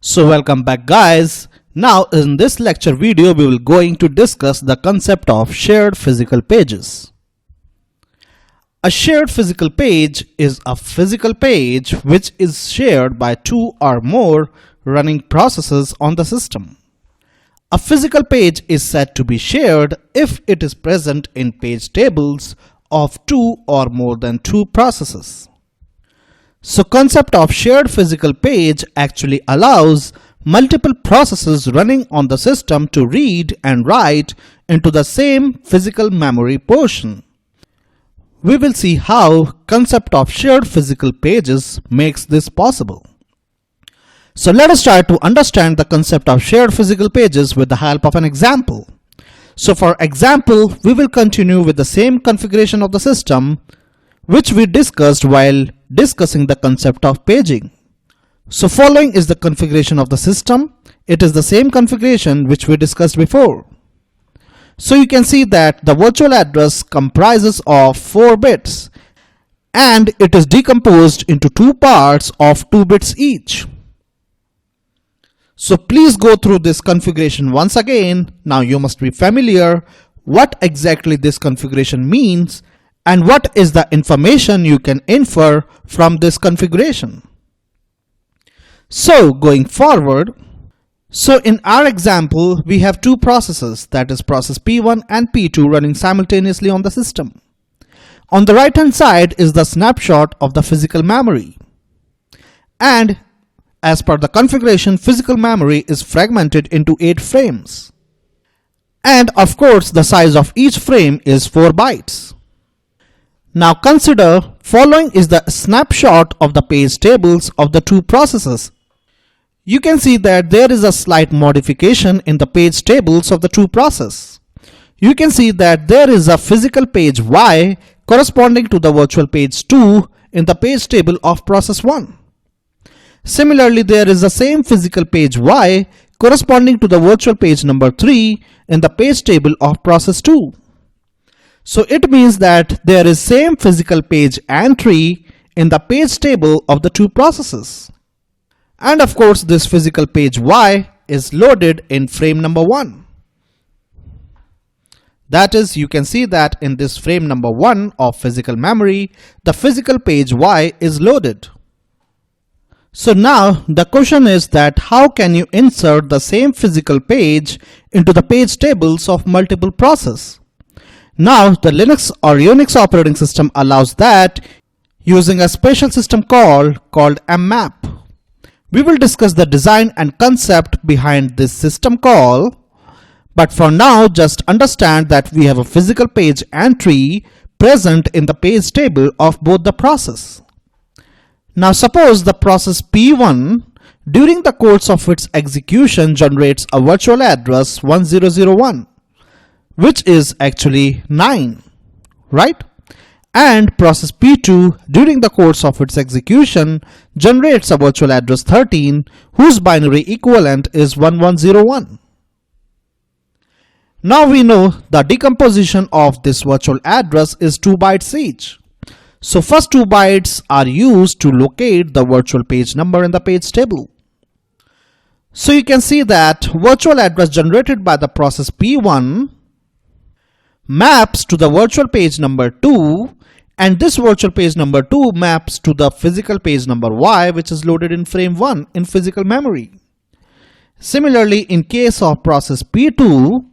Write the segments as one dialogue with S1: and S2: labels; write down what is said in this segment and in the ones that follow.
S1: So welcome back guys. Now in this lecture video we will going to discuss the concept of shared physical pages. A shared physical page is a physical page which is shared by two or more running processes on the system. A physical page is said to be shared if it is present in page tables of two or more than two processes. So concept of shared physical page actually allows multiple processes running on the system to read and write into the same physical memory portion. We will see how concept of shared physical pages makes this possible. So let us try to understand the concept of shared physical pages with the help of an example. So for example, we will continue with the same configuration of the system which we discussed while discussing the concept of paging. So following is the configuration of the system. It is the same configuration which we discussed before. So you can see that the virtual address comprises of 4 bits and it is decomposed into two parts of 2 bits each. So please go through this configuration once again. Now you must be familiar what exactly this configuration means and what is the information you can infer from this configuration. So going forward, so in our example we have two processes, that is process P1 and P2 running simultaneously on the system. On the right hand side is the snapshot of the physical memory, and as per the configuration, physical memory is fragmented into 8 frames, and of course the size of each frame is 4 bytes. Now consider following is the snapshot of the page tables of the two processes. You can see that there is a slight modification in the page tables of the two processes. You can see that there is a physical page Y corresponding to the virtual page 2 in the page table of process 1. Similarly, there is the same physical page Y corresponding to the virtual page number 3 in the page table of process 2. So it means that there is same physical page entry in the page table of the two processes. And of course this physical page Y is loaded in frame number 1. That is, you can see that in this frame number 1 of physical memory, the physical page Y is loaded. So now the question is that how can you insert the same physical page into the page tables of multiple processes? Now the Linux or Unix operating system allows that using a special system call called mmap. We will discuss the design and concept behind this system call, but for now just understand that we have a physical page entry present in the page table of both the process. Now suppose the process P1 during the course of its execution generates a virtual address 1001. Which is actually 9, right? And process P2 during the course of its execution generates a virtual address 13 whose binary equivalent is 1101. Now we know the decomposition of this virtual address is 2 bytes each. So first 2 bytes are used to locate the virtual page number in the page table. So you can see that virtual address generated by the process P1 maps to the virtual page number 2, and this virtual page number 2 maps to the physical page number Y which is loaded in frame 1 in physical memory. Similarly, in case of process P2,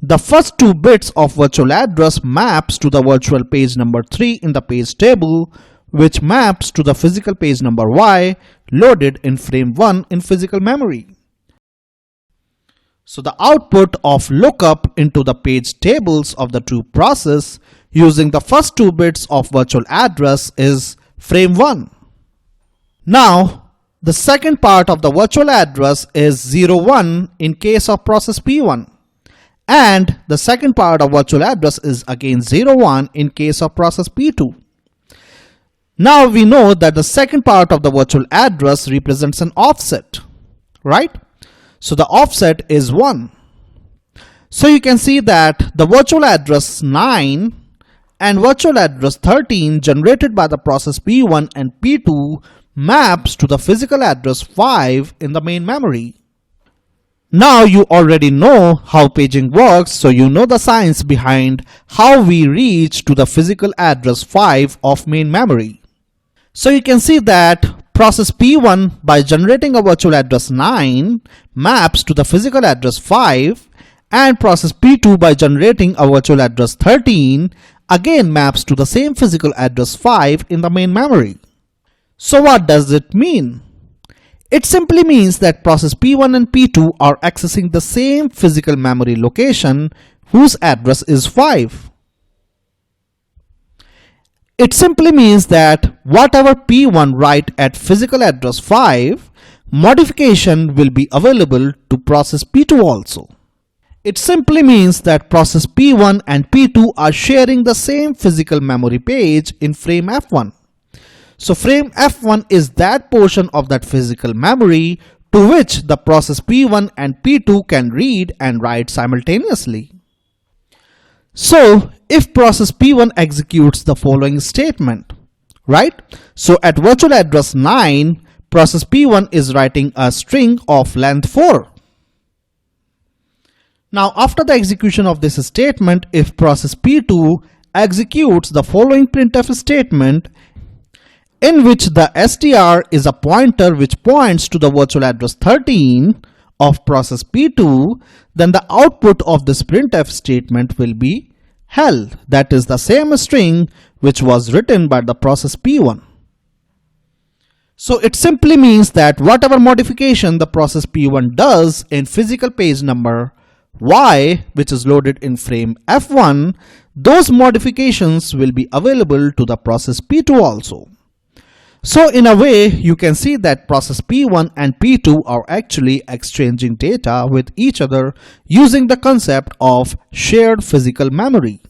S1: the first 2 bits of virtual address maps to the virtual page number 3 in the page table which maps to the physical page number Y loaded in frame 1 in physical memory. So the output of lookup into the page tables of the two processes using the first 2 bits of virtual address is frame 1. Now the second part of the virtual address is 01 in case of process P1, and the second part of virtual address is again 01 in case of process P2. Now we know that the second part of the virtual address represents an offset, right? So the offset is 1. So you can see that the virtual address 9 and virtual address 13 generated by the process P1 and P2 maps to the physical address 5 in the main memory. Now you already know how paging works, so you know the science behind how we reach to the physical address 5 of main memory. So you can see that process P1 by generating a virtual address 9 maps to the physical address 5, and process P2 by generating a virtual address 13 again maps to the same physical address 5 in the main memory. So what does it mean? It simply means that process P1 and P2 are accessing the same physical memory location whose address is 5. It simply means that whatever P1 write at physical address 5, modification will be available to process P2 also. It simply means that process P1 and P2 are sharing the same physical memory page in frame F1. So frame F1 is that portion of that physical memory to which the process P1 and P2 can read and write simultaneously. So if process P1 executes the following statement, right? So at virtual address 9, process P1 is writing a string of length 4. Now after the execution of this statement, if process P2 executes the following printf statement, in which the str is a pointer which points to the virtual address 13 of process P2, then the output of this printf statement will be hell, that is the same string which was written by the process P1. So it simply means that whatever modification the process P1 does in physical page number Y, which is loaded in frame F1, those modifications will be available to the process P2 also. So in a way, you can see that process P1 and P2 are actually exchanging data with each other using the concept of shared physical memory.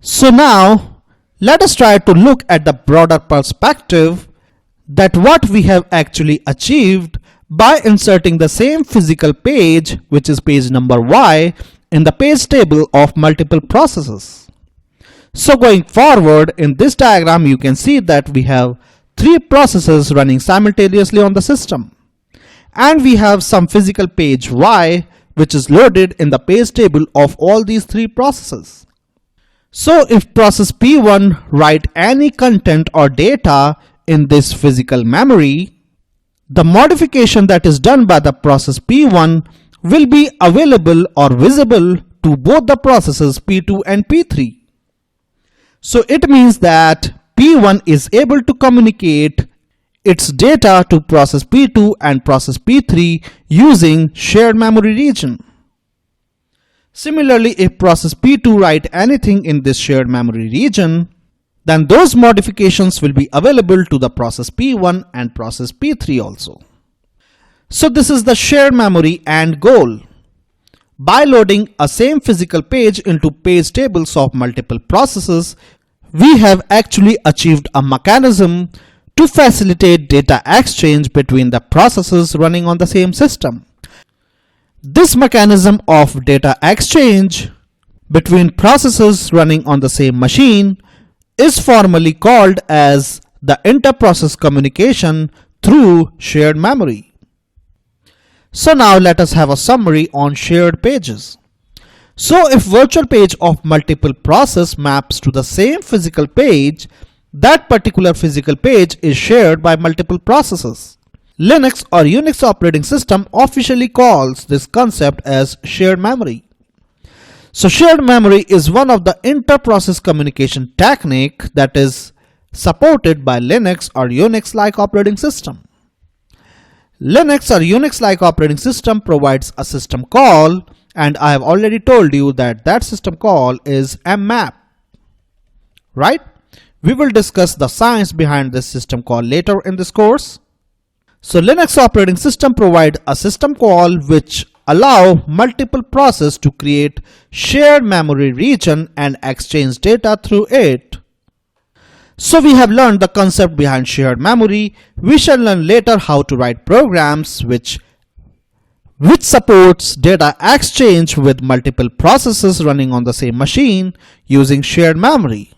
S1: So now, let us try to look at the broader perspective that what we have actually achieved by inserting the same physical page, which is page number Y, in the page table of multiple processes. So going forward, in this diagram, you can see that we have 3 processes running simultaneously on the system. And we have some physical page Y, which is loaded in the page table of all these 3 processes. So if process P1 write any content or data in this physical memory, the modification that is done by the process P1 will be available or visible to both the processes P2 and P3. So it means that P1 is able to communicate its data to process P2 and process P3 using shared memory region. Similarly, if process P2 write anything in this shared memory region, then those modifications will be available to the process P1 and process P3 also. So this is the shared memory and goal. By loading a same physical page into page tables of multiple processes, we have actually achieved a mechanism to facilitate data exchange between the processes running on the same system. This mechanism of data exchange between processes running on the same machine is formally called as the inter-process communication through shared memory. So now let us have a summary on shared pages. So if virtual page of multiple process maps to the same physical page, that particular physical page is shared by multiple processes. Linux or Unix operating system officially calls this concept as shared memory. So shared memory is one of the inter-process communication technique that is supported by Linux or Unix-like operating system. Linux or Unix-like operating system provides a system call, and I have already told you that that system call is mmap, right? We will discuss the science behind this system call later in this course. So Linux operating system provides a system call which allow multiple processes to create shared memory region and exchange data through it. So we have learned the concept behind shared memory. We shall learn later how to write programs which supports data exchange with multiple processes running on the same machine using shared memory.